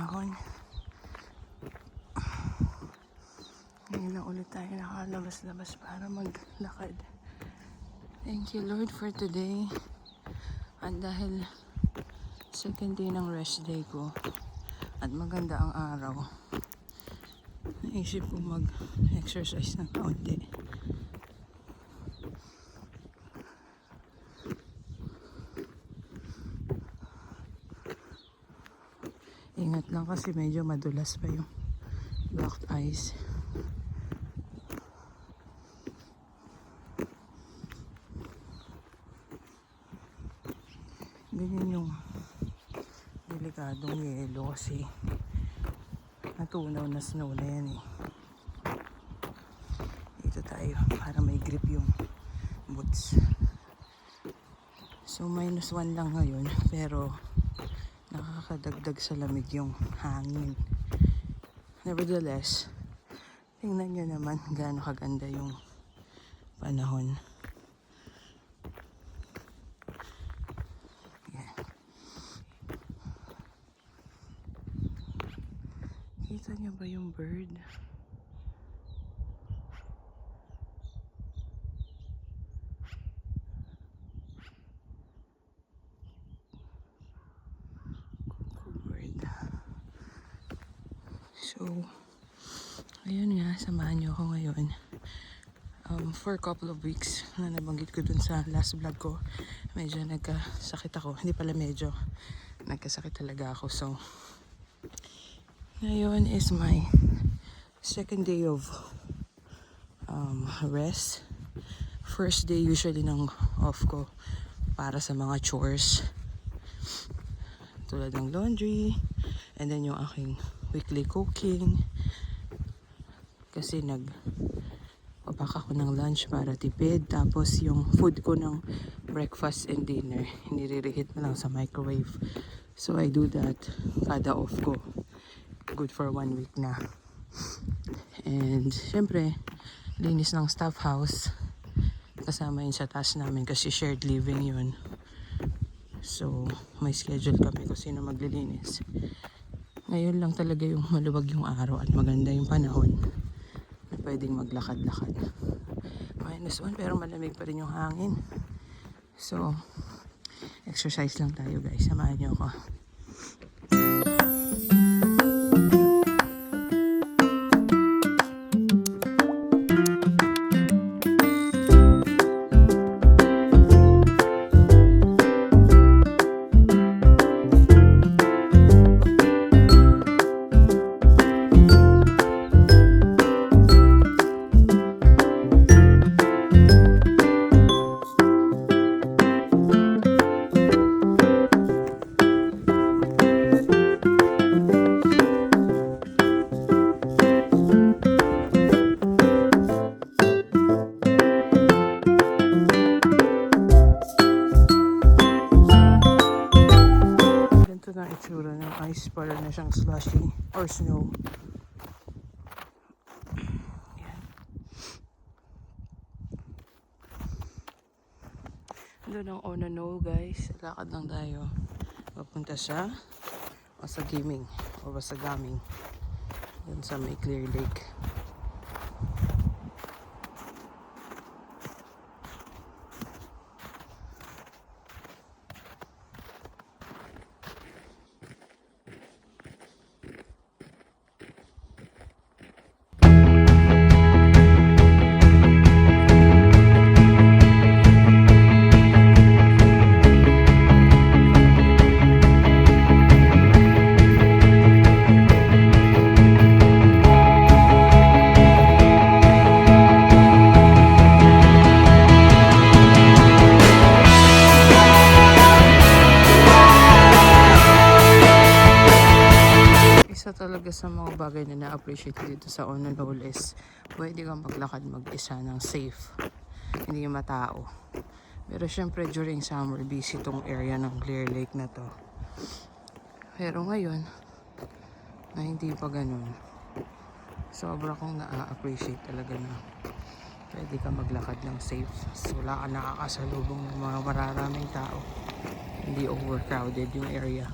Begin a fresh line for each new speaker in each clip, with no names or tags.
panahon. Ngayon lang ulit tayo nakalabas-labas para maglakad. Thank you Lord for today. At dahil second day ng rest day ko at maganda ang araw, naisip ko mag-exercise ng kaunti. Ingat lang kasi medyo madulas pa yung blocked ice. Ganyan yung delikadong yelo kasi natunaw na snow na yan eh. Dito tayo para may grip yung boots. So -1 lang ngayon pero nakakadagdag sa lamig yung hangin. Nevertheless, tingnan nyo naman gaano kaganda yung panahon. Yeah. Kita nyo ba yung bird? So, ayun nga, samahan nyo ako ngayon. For a couple of weeks na nabanggit ko dun sa last vlog ko, medyo nagkasakit ako. Hindi pala medyo, nagkasakit talaga ako. So, ngayon is my second day of rest. First day usually ng off ko para sa mga chores. Tulad ng laundry, and then yung aking weekly cooking kasi nagpapak ako ng lunch para tipid, tapos yung food ko ng breakfast and dinner nire-reheat na lang sa microwave, so I do that kada off ko, good for 1 week na. And syempre linis ng staff house, kasama yun sa task namin kasi shared living yun, so may schedule kami kung sino maglilinis. Ngayon lang talaga yung maluwag yung araw at maganda yung panahon na pwedeng maglakad-lakad. -1 pero malamig pa rin yung hangin. So, exercise lang tayo guys. Samahan niyo ako. Itsura ng ice, para na siyang slushy or snow. Yan. Doon ang Onano guys, lakad lang tayo papunta sa Wasagaming o Wasagaming, doon sa may Clear Lake. Talaga sa mga bagay na na-appreciate dito sa Onano is pwede kang maglakad mag-isa ng safe, hindi matao. Pero syempre during summer busy tong area ng Clear Lake na to. Pero ngayon na hindi pa ganun, sobra kong na-appreciate talaga na pwede ka maglakad ng safe. So wala ka nakakasalubong ng mga mararaming tao, hindi overcrowded yung area.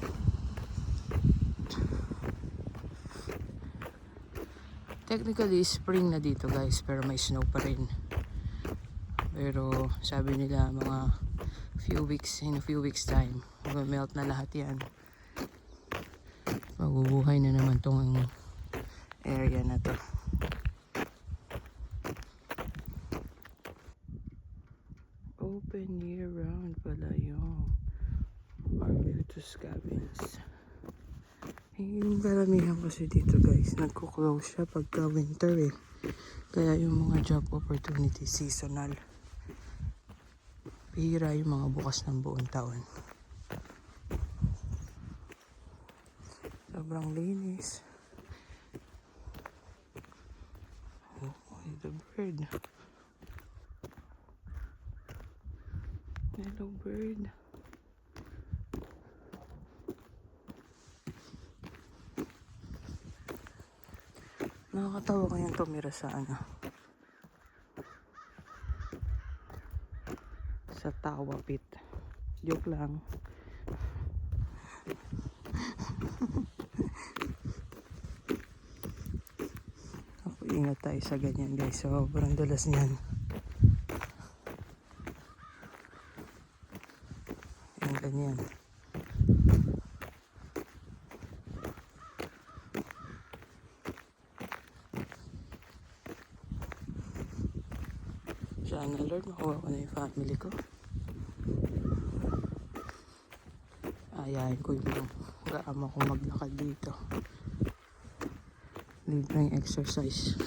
Technically, spring na dito guys, pero may snow pa rin. Pero sabi nila mga in a few weeks time, mag-melt na lahat yan. Mabubuhay na naman tong area na to. Open year round pala yung Arbutus Cabins. Yung karamihan kasi dito guys, nagko-close siya pagka winter eh. Kaya yung mga job opportunity seasonal. Bihira yung mga bukas ng buong taon. Sobrang linis. Oh, the bird. Hello bird. Nakakatawa kayang tumira sa sa Tawa Pit. Joke lang. Ako, ingat tayo sa ganyan guys. Sobrang dulas niyan. Yung ganyan. Sana Lord, makuha ko na yung family ko. Ayahin ko yung gaama ko maglakad dito. Libreng exercise.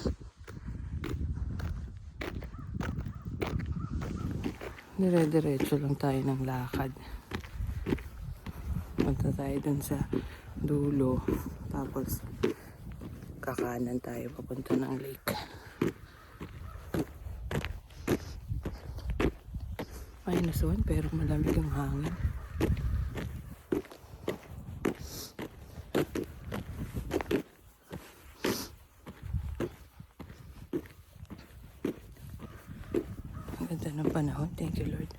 Dire-diretso lang tayo ng lakad. Punta tayo dun sa dulo. Tapos kakanan tayo papunta ng lake. -1 pero malamig ang hangin. Ang ganda ng panahon. Thank you Lord.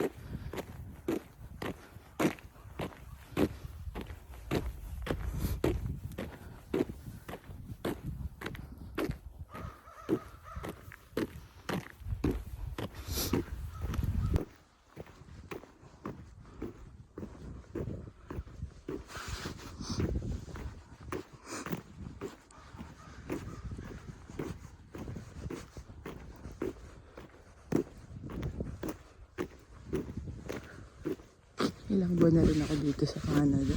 Ilang buwan na rin ako dito sa Canada.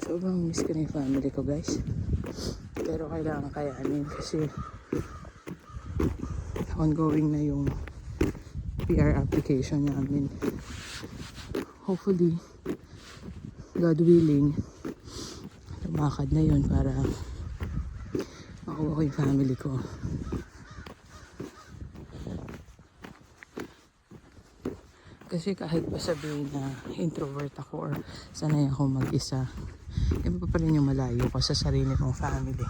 Sobrang miss ko na yung family ko guys. Pero kailangan kayanin kasi ongoing na yung PR application namin. Hopefully, God willing, lumakad na yun para makuha ko yung family ko. Kasi kahit pa sabihin na introvert ako or sanay ako mag-isa, iba pa rin yung malayo ko sa sarili kong family.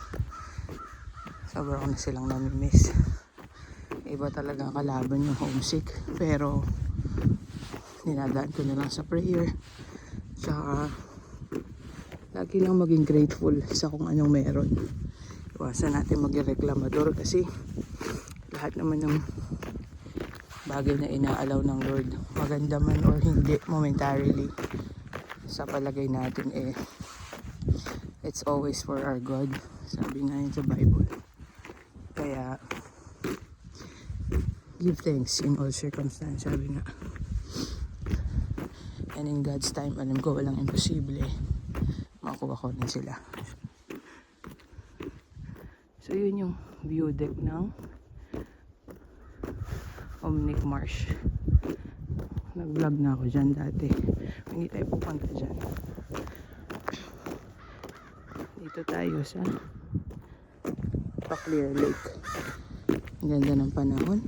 Sobrang ko na silang namimiss. Iba talaga kalaban yung homesick. Pero ninadaan ko na lang sa prayer. Tsaka lagi lang maging grateful sa kung anong meron. Iwasan natin maging reklamador kasi lahat naman ng bagay na inaalaw ng Lord, maganda man or hindi, momentarily, sa palagay natin it's always for our God. Sabi nga yun sa Bible. Kaya give thanks in all circumstances, sabi nga. And in God's time, alam ko walang imposible. Makuha ko rin sila. So yun yung view deck ng Omnic Marsh. Nag-vlog na ako dyan dati. Hindi tayo pupunta dyan. Dito tayo sa Clear Lake. Ang ganda ng panahon.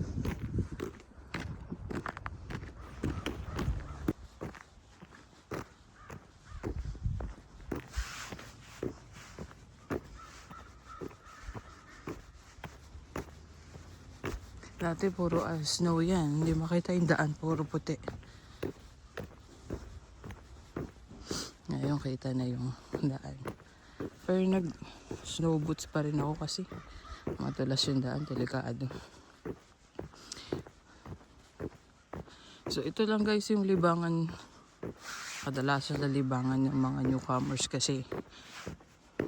Dati puro snow yan. Hindi makita yung daan. Puro puti. Ngayon kita na yung daan. Pero nag snow boots pa rin ako kasi Matulas yung daan, delikado. So ito lang guys yung libangan, kadalasan na libangan ng mga newcomers kasi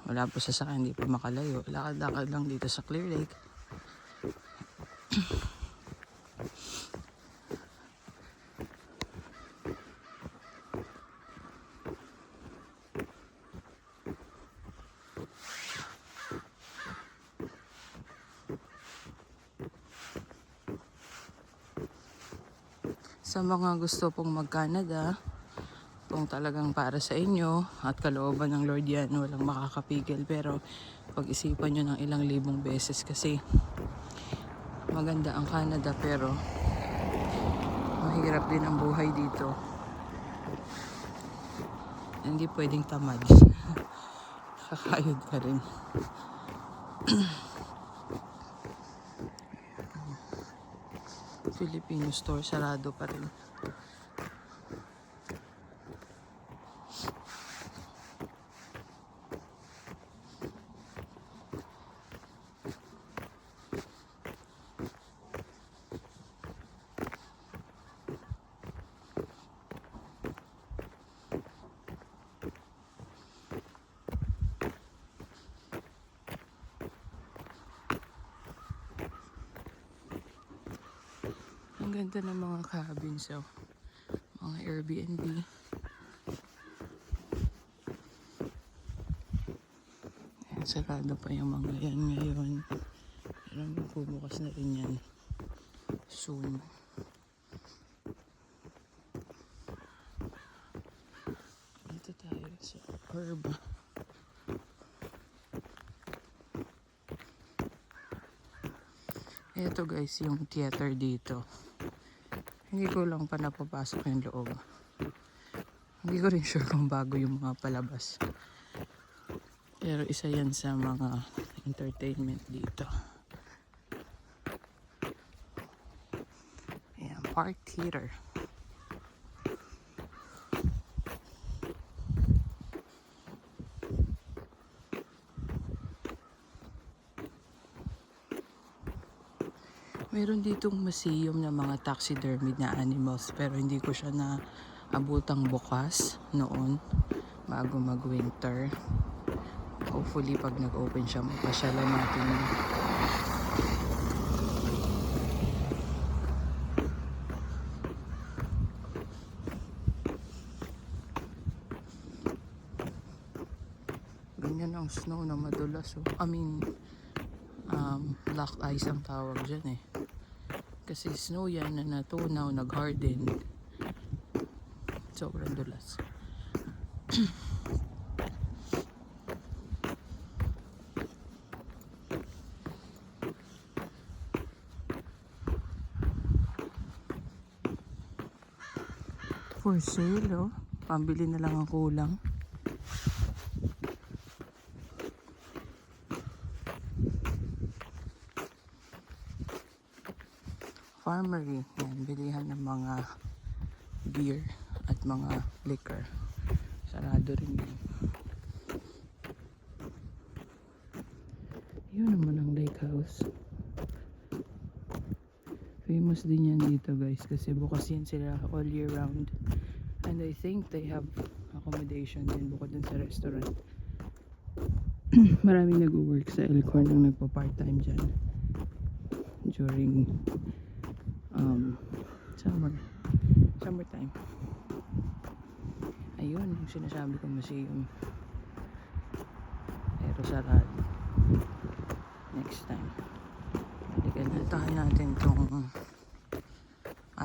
wala po sasakyan, hindi pa makalayo. Lakad-lakad lang dito sa Clear Lake. Sa mga gusto pong mag-Canada, kung talagang para sa inyo at kalooban ng Lord yan, walang makakapigil. Pero pag-isipan nyo ng ilang libong beses kasi maganda ang Canada pero mahirap din ang buhay dito. Hindi pwedeng tamad. Kakayod ka rin. Filipino store, sarado pa rin. Ang ganda ng mga cabins, oh. Mga Airbnb. Ayan, sarado pa yung mga yan ngayon. Pero magbubukas na rin yan soon. Dito tayo sa Herb. Ito guys, yung theater dito. Hindi ko lang pa napapasok yung loob. Hindi ko rin sure kung bago yung mga palabas. Pero isa yan sa mga entertainment dito. Ayan, Park Theater. Meron ditong museum ng mga taxidermied na animals pero hindi ko siya na abutang bukas noon bago mag-winter. Hopefully pag nag-open siya, mapasyalan natin. Ganyan ang snow na madulas. Oh. Black ice ang tawag dyan eh. Kasi snow yan na natunaw, nag-harden. Sobrang dulas. For sale, oh. Pambili na lang ang kulang. Farmery, yan, bilihan ng mga beer at mga liquor. Sarado rin yan. Yun naman ang lake house. Famous din yan dito guys kasi bukas yan sila all year round. And I think they have accommodation din bukod dun sa restaurant. Maraming nag-work sa Elkhorn ang nagpa-part-time dyan during summertime. Ayun yung sinasabi ko, museum. Pero sarado. Next time. Balikan natin itong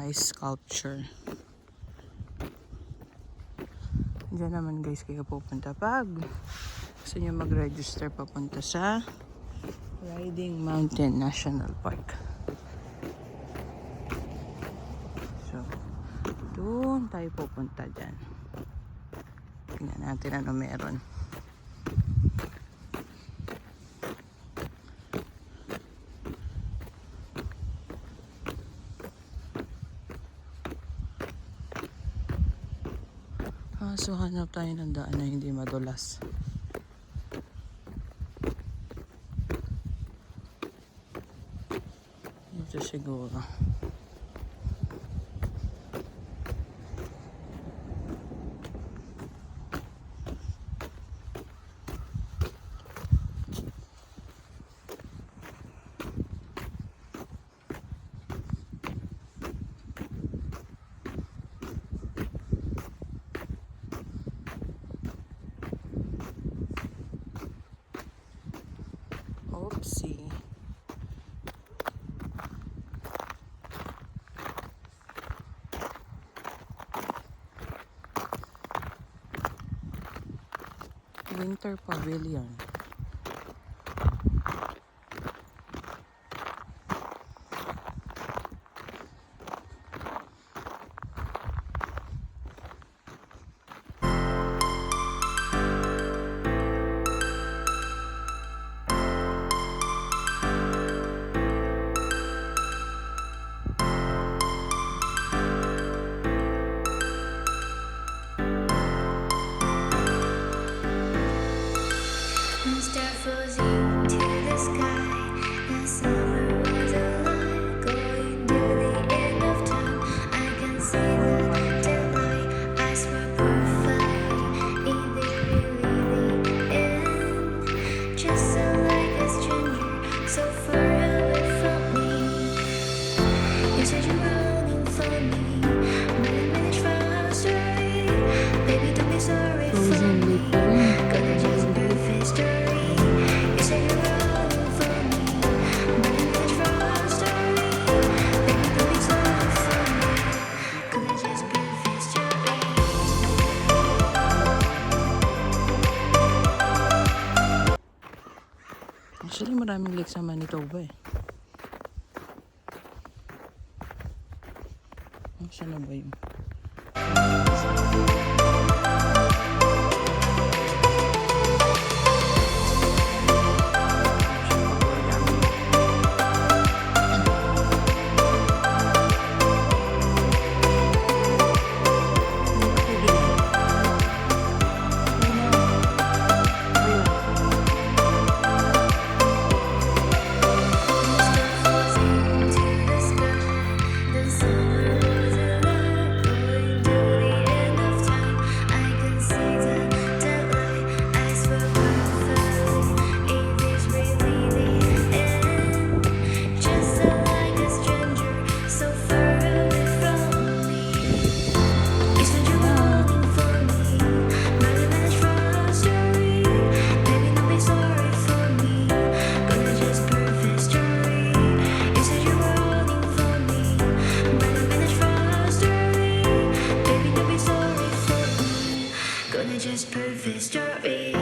ice sculpture. Diyan naman guys kayo pupunta pag gusto nyo mag-register papunta sa Riding Mountain National Park. So, doon tayo pupunta dyan. Tingnan natin ano meron. So hanap tayo ng daan na hindi madulas. Dito siguro. Oopsie. Winter Pavilion.
Start floating to the sky. The summer was alive, going to the end of time. I can see the daylight. Eyes were perfect. Is it really the end? Just so like a stranger, so far away from me. You said you're running for me, but I managed from story. Baby, don't be sorry for me. Gonna just perfect story. You said you're running for me, but I managed from story. Baby, don't be sorry for me. Gonna just perfect story.
Actually, maraming lake sa Manitoba eh. Saan na ba yun? Just perfect story.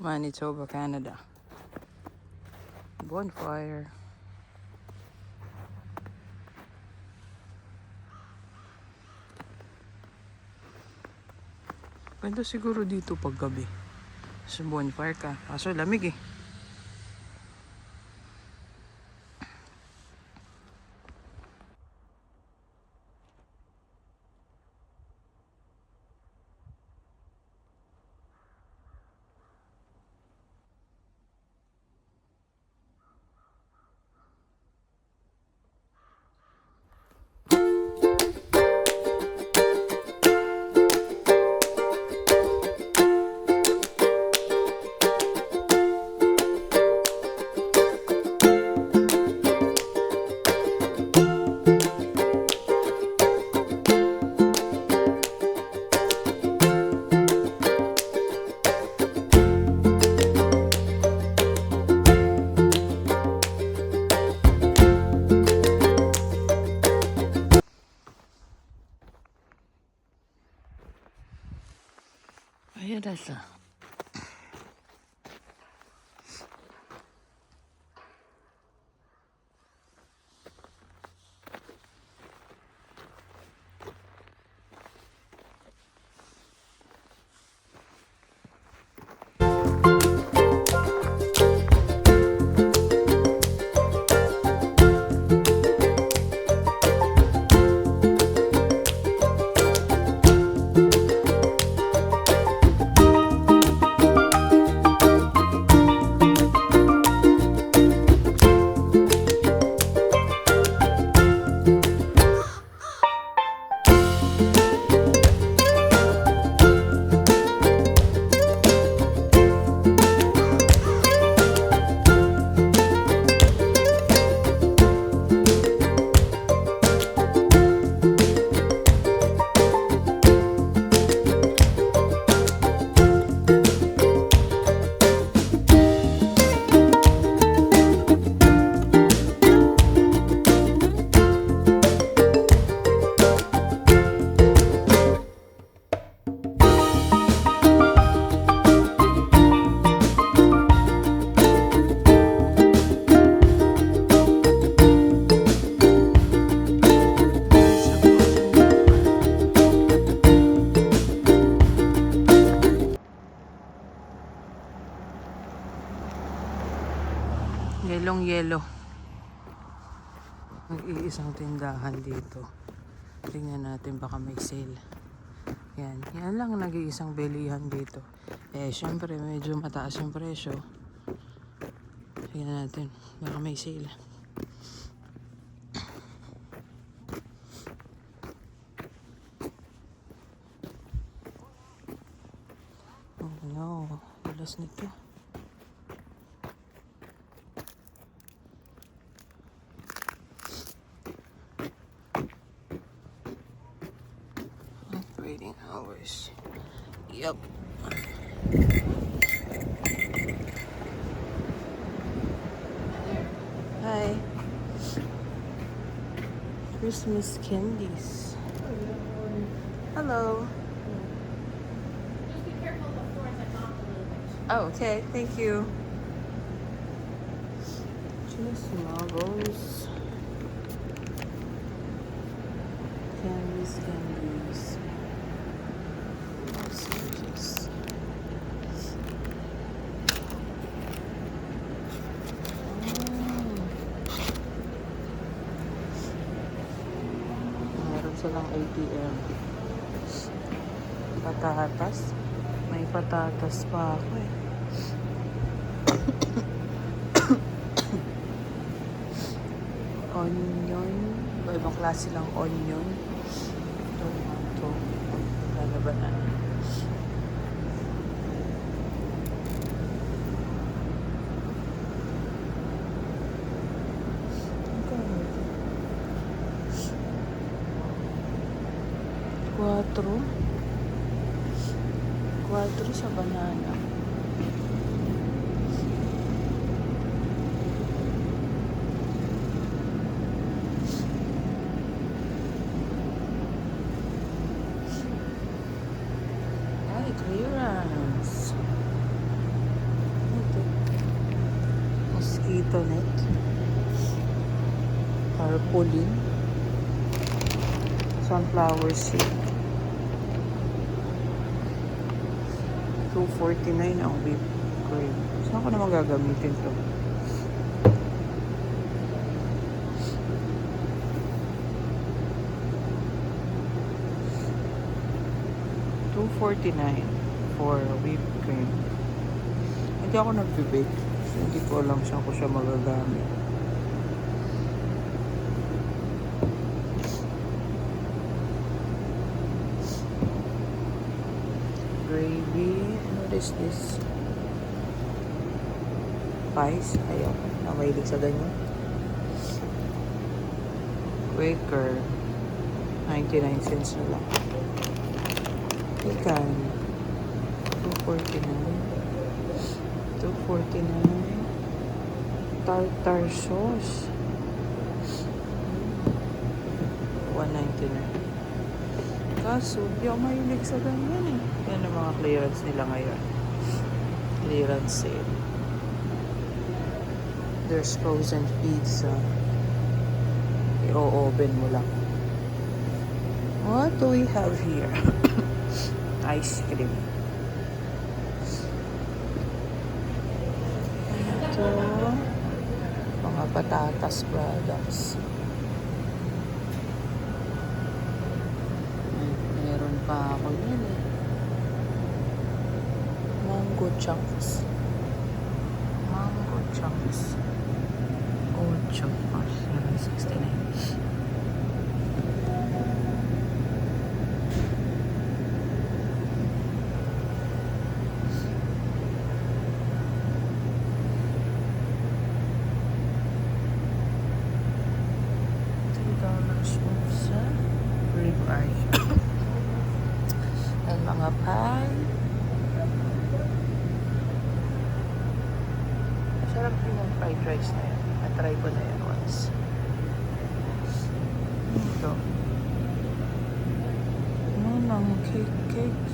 Manitoba, Canada. Bonfire. Pwede siguro dito pag gabi. Sa bonfire ka. Kaso lamig eh. siya. Yellow. Mag-iisang tindahan dito. Tingnan natin baka may sale. Yan. Yan lang nag-iisang bilihan dito. Syempre medyo mataas yung presyo. Tingnan natin baka may sale. Oh no. Ulas nito. Operating hours. Yup. Hi. Christmas candies. Hello.
Just be careful of the floors, I knocked a little bit.
Oh, okay. Thank you. Just marbles. Candies. Sausages. Meron silang ATM. Patatas. May patatas pa ako eh. Onion. Ibang klase lang onion. Tomato. Lalaban na. Quatro sa banana. Ay, clearance. Ito. Mosquito net. Tarpaulin. Sunflower seed. $2.49 ang whipped cream. Saan ko naman gagamitin to? $2.49 for whipped cream. Hindi ako nag-bake. So, hindi ko alam saan ko siya magagamit. Gravy. What is this? Pies. Ayaw. Namahilig sa ganyan. Quaker. 99 cents na lang. Ikan. $2.49. Tartar sauce. $1.99. Kaso, di ako mahilig sa ganyan eh. Yan ang mga clearance nila ngayon. Clearance sale. There's frozen pizza. I-oven mo lang. What do we have here? Ice cream. Ito, mga patatas products. Meron pa ako yun eh. Mango chunks. Mango chunks. 8 plus 769. Sa ribeye. And mga pie. Masarap din yung fried rice na yan. Na-try ko na yan once. Ito. Ang cake.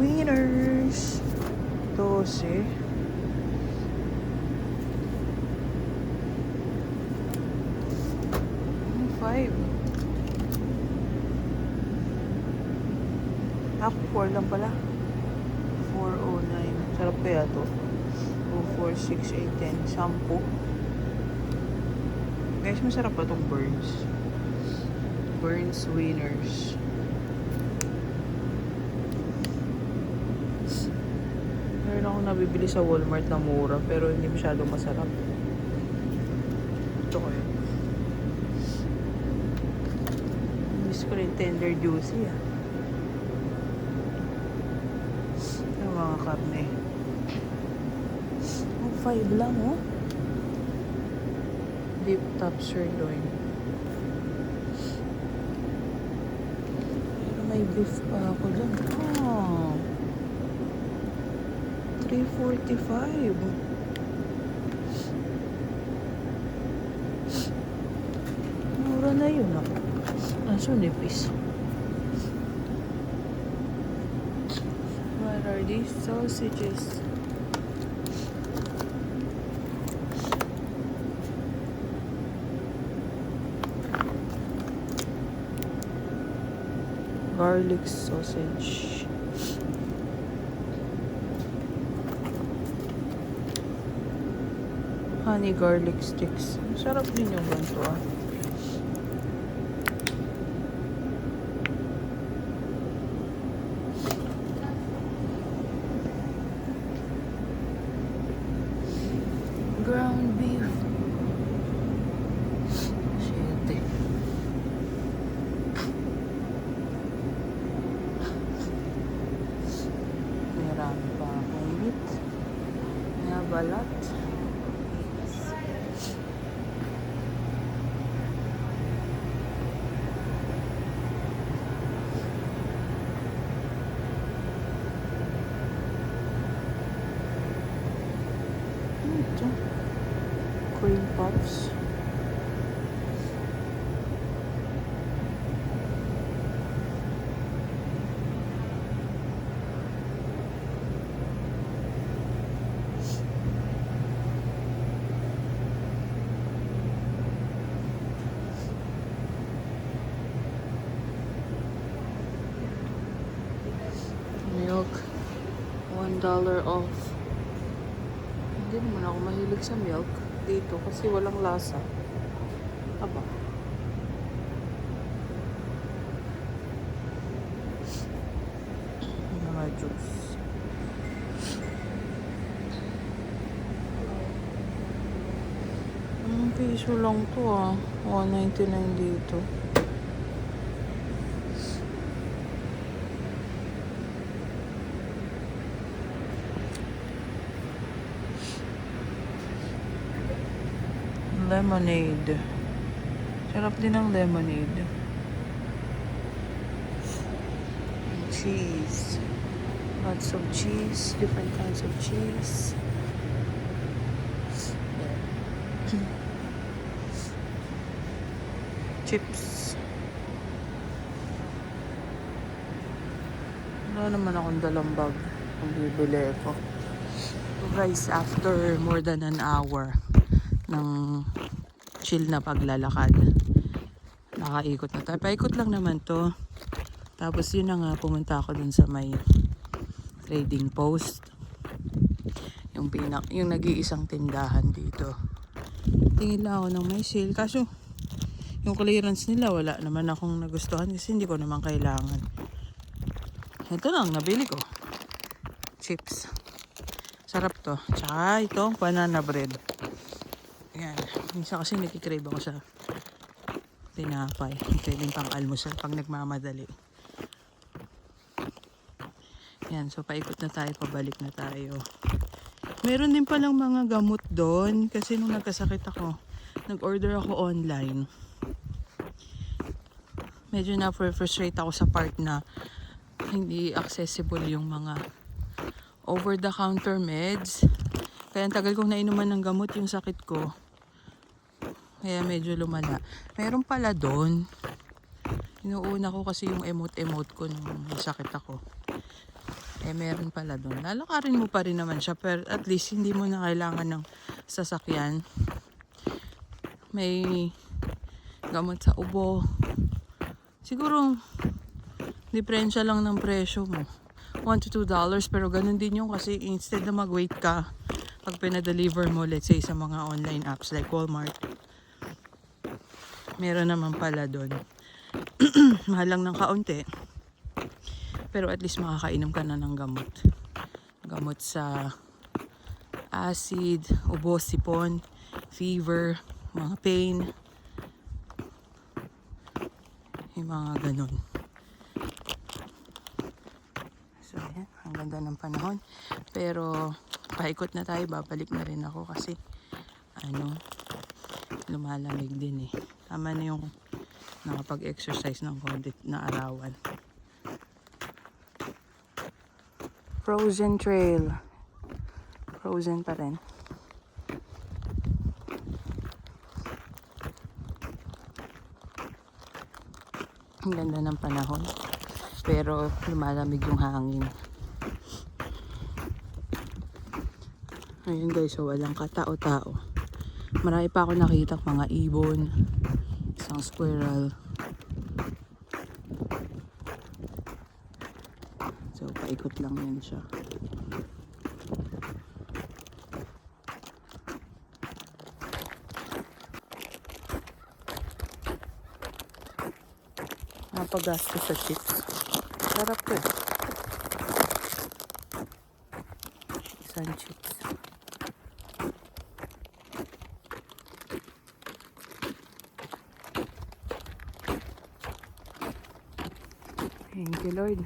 Winners. 12. $5. Ako, 4 lang pala. 409. Sarap kaya to. 2, 4, 6, 8, 10. 10. Guys, masarap pa tong Burns. Burns Winners. Meron akong nabibili sa Walmart na mura pero hindi masyadong masarap. Ito ko yun. Miss ko rin tender juicy ah. Yung mga karne. 5 lang oh. Deep top sirloin. Pero may beef pa ako dyan. Oh. $3.45. Mura na yun ako. So nipis. What are these sausages? Garlic sausage. Honey garlic sticks. Sarap din yung ganito ah. Ground beef. Shit. Marami pa akong meat. Nabalat. Ito. Cream puffs. Milk. $1 off. Hindi naman ako mahilig sa milk dito kasi walang lasa. Aba. Mga juice. Piso lang to ah. $1.99 dito. Lemonade. Sarap din ang lemonade. Cheese. Lots of cheese, different kinds of cheese. Chips. Wala naman akong dalang bag. Ang bibili ko. So guys, after more than an hour ng chill na paglalakad, nakaikot na tayo. Paikot lang naman to. Tapos yun na nga, pumunta ako dun sa may trading post. Yung nag-iisang tindahan dito. Tingin lang ako ng may sale. Kaso, yung clearance nila, wala naman akong nagustuhan kasi hindi ko naman kailangan. Ito lang, nabili ko. Chips. Sarap to. Tsaka itong banana bread. Ayan. Minsan kasi nakikrave ako sa tinapay. Pwedeng pang almusal pag nagmamadali. Ayan. So, paikot na tayo. Pabalik na tayo. Meron din palang mga gamot doon. Kasi nung nagkasakit ako, nag-order ako online. Medyo na-frustrate ako sa part na hindi accessible yung mga over-the-counter meds. Kaya ang tagal kong nainuman ng gamot yung sakit ko. Kaya medyo lumala. Meron pala doon. Inuuna ko kasi yung emote-emote ko nung sakit ako. Meron pala doon. Lalakarin mo pa rin naman siya. Pero at least hindi mo na kailangan ng sasakyan. May gamot sa ubo. Siguro, diferensya lang ng presyo mo. $1 to $2, pero ganun din yung kasi instead na mag-wait ka pag pinadeliver mo, let's say sa mga online apps like Walmart, meron naman pala doon. Mahal lang ng kaunti, pero at least makakainom ka na ng gamot. Gamot sa acid, ubo, sipon, fever, mga pain, yung mga ganun. So, ayan. Ang ganda ng panahon. Pero, paikot na tayo. Babalik na rin ako kasi, lumalamig din eh. Tama na yung nakapag-exercise ng konti na arawan. Frozen Trail. Frozen pa rin. Ang ganda ng panahon. Pero lumalamig yung hangin. Ayun guys, so walang katao-tao. Marami pa ako nakita mga ibon, isang squirrel. So paikot lang yan siya. Napagasto sa chips. Sarap to. Isang chips. Thank you, Lord.